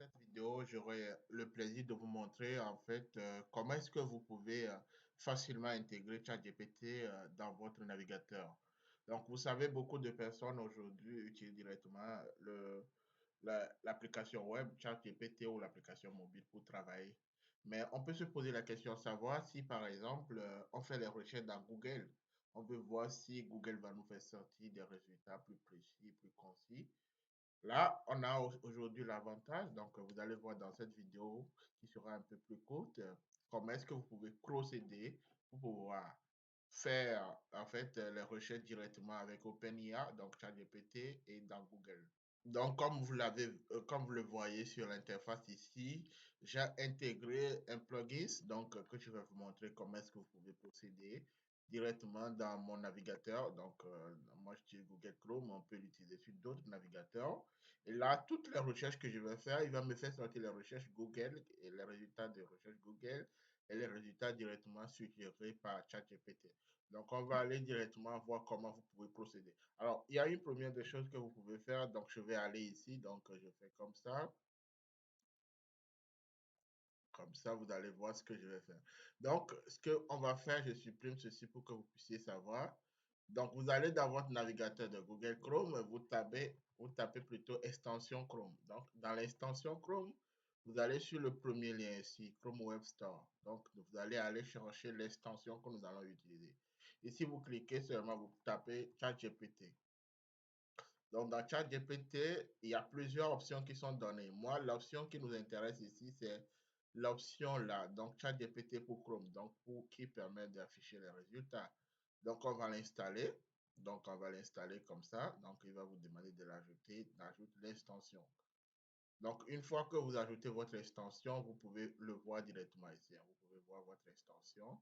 cette vidéo, j'aurai le plaisir de vous montrer en fait comment est-ce que vous pouvez facilement intégrer ChatGPT dans votre navigateur. Donc, vous savez, beaucoup de personnes aujourd'hui utilisent directement l'application web ChatGPT ou l'application mobile pour travailler. Mais on peut se poser la question de savoir si, par exemple, on fait les recherches dans Google. On veut voir si Google va nous faire sortir des résultats plus précis, plus concis. Là, on a aujourd'hui l'avantage, donc vous allez voir dans cette vidéo qui sera un peu plus courte, comment est-ce que vous pouvez procéder pour pouvoir faire en fait les recherches directement avec OpenIA, donc ChatGPT et dans Google. Donc, comme vous le voyez sur l'interface ici, j'ai intégré un plugin donc, que je vais vous montrer comment est-ce que vous pouvez procéder directement dans mon navigateur. Donc, moi, j'utilise Google Chrome, on peut l'utiliser sur d'autres navigateurs. Et là, toutes les recherches que je vais faire, il va me faire sortir les recherches Google et les résultats des recherches Google et les résultats directement suggérés par ChatGPT. Donc, on va aller directement voir comment vous pouvez procéder. Alors, il y a une première des choses que vous pouvez faire. Donc, je vais aller ici. Donc, je fais comme ça. Comme ça, vous allez voir ce que je vais faire. Donc, ce qu'on va faire, je supprime ceci pour que vous puissiez savoir. Donc, vous allez dans votre navigateur de Google Chrome, vous tapez plutôt extension Chrome. Donc, dans l'extension Chrome, vous allez sur le premier lien ici, Chrome Web Store. Donc, vous allez aller chercher l'extension que nous allons utiliser. Ici, vous cliquez seulement, vous tapez ChatGPT. Donc, dans ChatGPT, il y a plusieurs options qui sont données. Moi, l'option qui nous intéresse ici, c'est l'option là. Donc, ChatGPT pour Chrome, donc qui permet d'afficher les résultats. Donc, on va l'installer. Donc, on va l'installer comme ça. Donc, il va vous demander de l'ajouter, d'ajouter l'extension. Donc, une fois que vous ajoutez votre extension, vous pouvez le voir directement ici. Vous pouvez voir votre extension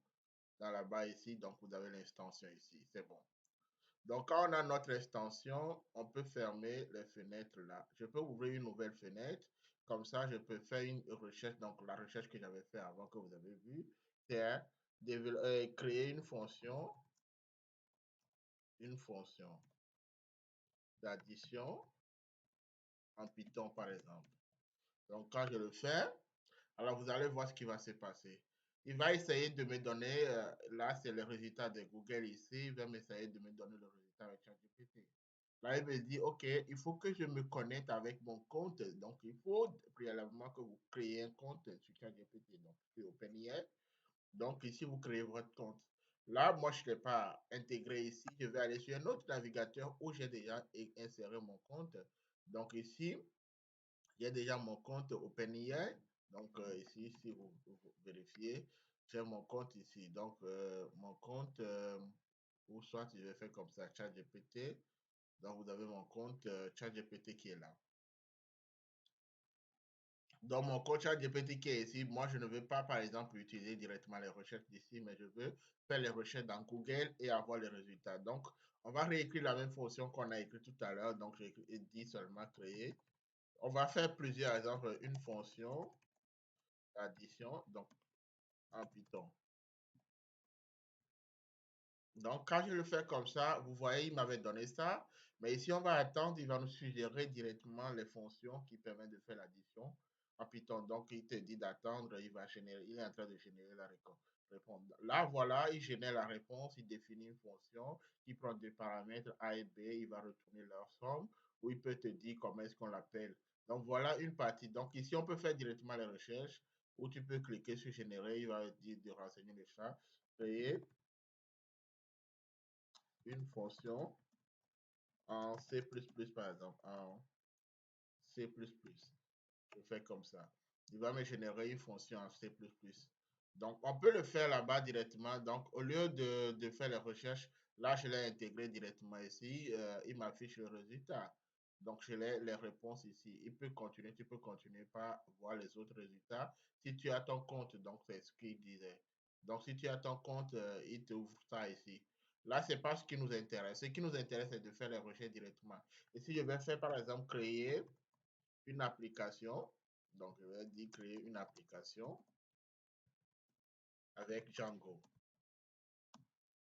dans la barre ici. Donc, vous avez l'extension ici. C'est bon. Donc, quand on a notre extension, on peut fermer les fenêtres là. Je peux ouvrir une nouvelle fenêtre. Comme ça, je peux faire une recherche. Donc, la recherche que j'avais fait avant que vous avez vu, c'est créer une fonction d'addition en Python, par exemple. Donc, quand je le fais, alors vous allez voir ce qui va se passer. Il va essayer de me donner, là c'est le résultat de Google ici, il va m'essayer de me donner le résultat avec ChatGPT. Là, il me dit, OK, il faut que je me connecte avec mon compte. Donc, il faut préalablement que vous créez un compte sur ChatGPT, donc sur OpenAI. Donc, ici, vous créez votre compte. Là, moi, je ne l'ai pas intégré ici. Je vais aller sur un autre navigateur où j'ai déjà inséré mon compte. Donc, ici, j'ai déjà mon compte OpenAI. Donc, ici, si vous vérifiez, j'ai mon compte ici. Donc, mon compte, ou soit je vais faire comme ça, ChatGPT. Donc, vous avez mon compte ChatGPT qui est là. Dans mon compte ChatGPT qui est ici, moi, je ne veux pas, par exemple, utiliser directement les recherches d'ici, mais je veux faire les recherches dans Google et avoir les résultats. Donc, on va réécrire la même fonction qu'on a écrit tout à l'heure. Donc, j'ai dit seulement créer. On va faire plusieurs exemples. Une fonction d'addition, donc en Python. Donc, quand je le fais comme ça, vous voyez, il m'avait donné ça. Mais ici, on va attendre, il va nous suggérer directement les fonctions qui permettent de faire l'addition en Python. Donc, il te dit d'attendre, il est en train de générer la réponse. Là, voilà, il génère la réponse, il définit une fonction qui prend des paramètres A et B, il va retourner leur somme, ou il peut te dire comment est-ce qu'on l'appelle. Donc, voilà une partie. Donc, ici, on peut faire directement les recherches, ou tu peux cliquer sur générer, il va dire de renseigner les champs, créer une fonction en C++, par exemple, en C++. Je fais comme ça. Il va me générer une fonction en C++. Donc, on peut le faire là-bas directement. Donc, au lieu de faire les recherches, là, je l'ai intégré directement ici. Il m'affiche le résultat. Donc, je l'ai les réponses ici. Il peut continuer, tu peux continuer par voir les autres résultats. Si tu as ton compte, donc c'est ce qu'il disait. Donc, si tu as ton compte, il te ouvre ça ici. Là, c'est pas ce qui nous intéresse. Ce qui nous intéresse, c'est de faire les recherches directement. Et si je vais faire, par exemple, créer une application, donc je vais dire créer une application avec Django.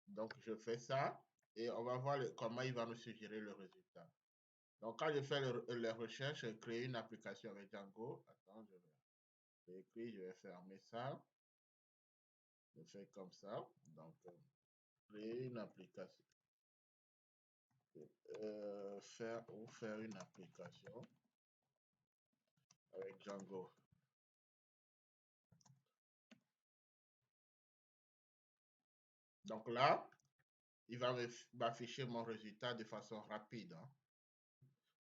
Donc, je fais ça et on va voir comment il va nous suggérer le résultat. Donc, quand je fais les recherches, créer une application avec Django. Attends, j'ai écrit, je vais fermer ça. Je fais comme ça. Donc, créer une application. Faire une application avec Django. Donc là, il va m'afficher mon résultat de façon rapide, hein.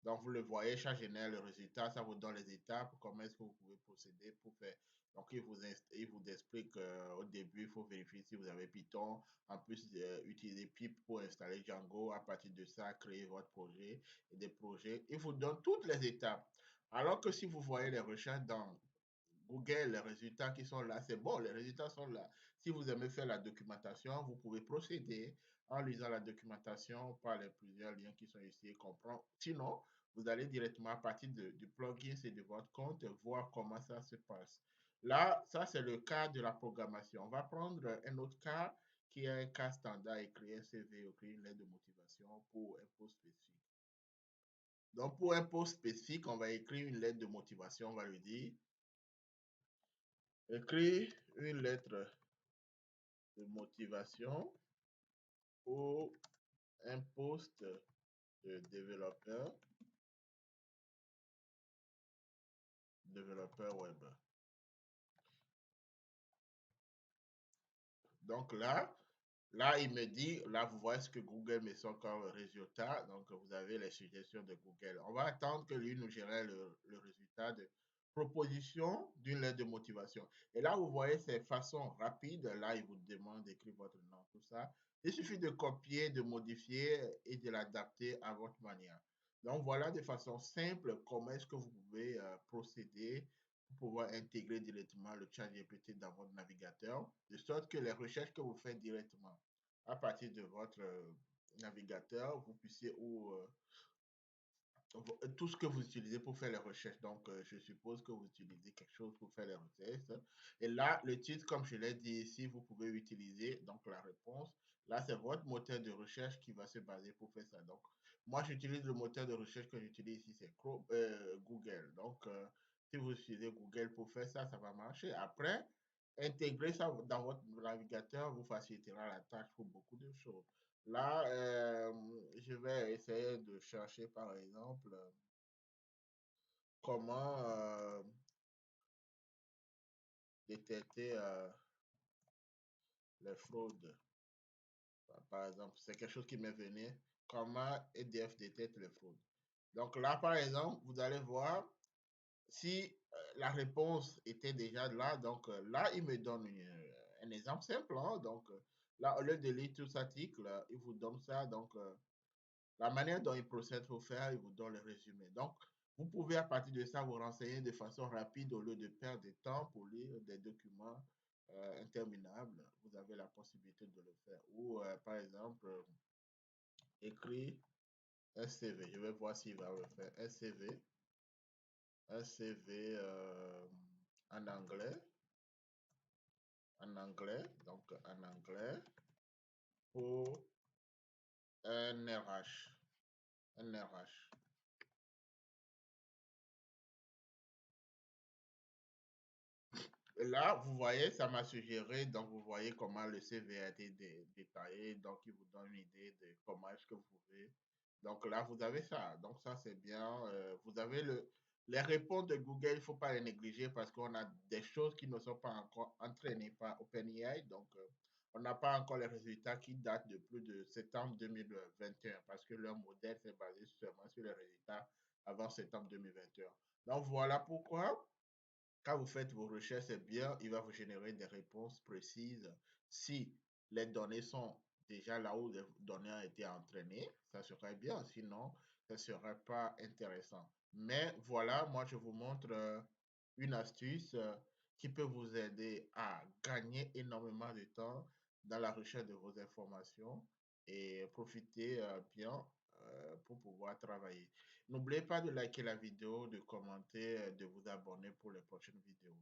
Donc, vous le voyez, ça génère le résultat, ça vous donne les étapes, comment est-ce que vous pouvez procéder pour faire. Donc, il vous explique au début, il faut vérifier si vous avez Python. En plus, utiliser Pip pour installer Django. À partir de ça, créer votre projet et des projets. Il vous donne toutes les étapes. Alors que si vous voyez les recherches dans Google, les résultats qui sont là, c'est bon, les résultats sont là. Si vous aimez faire la documentation, vous pouvez procéder en lisant la documentation par les plusieurs liens qui sont ici et comprendre. Sinon, vous allez directement à partir du plugin et de votre compte voir comment ça se passe. Là, ça c'est le cas de la programmation. On va prendre un autre cas qui est un cas standard, écrire un CV, écrire une lettre de motivation pour un poste spécifique. Donc, pour un poste spécifique, on va écrire une lettre de motivation, on va lui dire écrire une lettre de motivation pour un poste de développeur web. Donc là, il me dit, là, vous voyez ce que Google me sort comme résultat. Donc, vous avez les suggestions de Google. On va attendre que lui nous gère le résultat de proposition d'une lettre de motivation. Et là, vous voyez ces façons rapides. Là, il vous demande d'écrire votre nom, tout ça. Il suffit de copier, de modifier et de l'adapter à votre manière. Donc, voilà de façon simple comment est-ce que vous pouvez procéder pour pouvoir intégrer directement le chat GPT dans votre navigateur, de sorte que les recherches que vous faites directement à partir de votre navigateur, vous puissiez ou tout ce que vous utilisez pour faire les recherches. Donc, je suppose que vous utilisez quelque chose pour faire les recherches. Et là, le titre, comme je l'ai dit ici, vous pouvez utiliser donc la réponse. Là, c'est votre moteur de recherche qui va se baser pour faire ça. Donc, moi, j'utilise le moteur de recherche que j'utilise ici, c'est Google. Donc, si vous utilisez Google pour faire ça, ça va marcher. Après, intégrer ça dans votre navigateur vous facilitera la tâche pour beaucoup de choses. Là, je vais essayer de chercher, par exemple, comment détecter les fraudes. Par exemple, c'est quelque chose qui m'est venu. Comment EDF détecte les fraudes. Donc là, par exemple, vous allez voir si la réponse était déjà là. Donc là, il me donne un exemple simple, hein. Donc là, au lieu de lire tout cet article, il vous donne ça. Donc, la manière dont il procède pour faire, il vous donne le résumé. Donc, vous pouvez à partir de ça vous renseigner de façon rapide au lieu de perdre du temps pour lire des documents interminables. Vous avez la possibilité de le faire. Ou, par exemple, écrire un CV. Je vais voir s'il va le faire. Un CV en anglais. Donc en anglais, pour un RH. Un RH. Là, vous voyez, ça m'a suggéré, donc vous voyez comment le CV a été détaillé, donc il vous donne une idée de comment est-ce que vous pouvez. Donc là, vous avez ça. Donc ça, c'est bien. Vous avez les réponses de Google, il ne faut pas les négliger parce qu'on a des choses qui ne sont pas encore entraînées par OpenAI. Donc, on n'a pas encore les résultats qui datent de plus de septembre 2021 parce que leur modèle s'est basé seulement sur les résultats avant septembre 2021. Donc, voilà pourquoi quand vous faites vos recherches, c'est bien, il va vous générer des réponses précises. Si les données sont déjà là où les données ont été entraînées, ça serait bien. Sinon, ce ne serait pas intéressant. Mais voilà, moi, je vous montre une astuce qui peut vous aider à gagner énormément de temps dans la recherche de vos informations et profiter bien pour pouvoir travailler. N'oubliez pas de liker la vidéo, de commenter, de vous abonner pour les prochaines vidéos.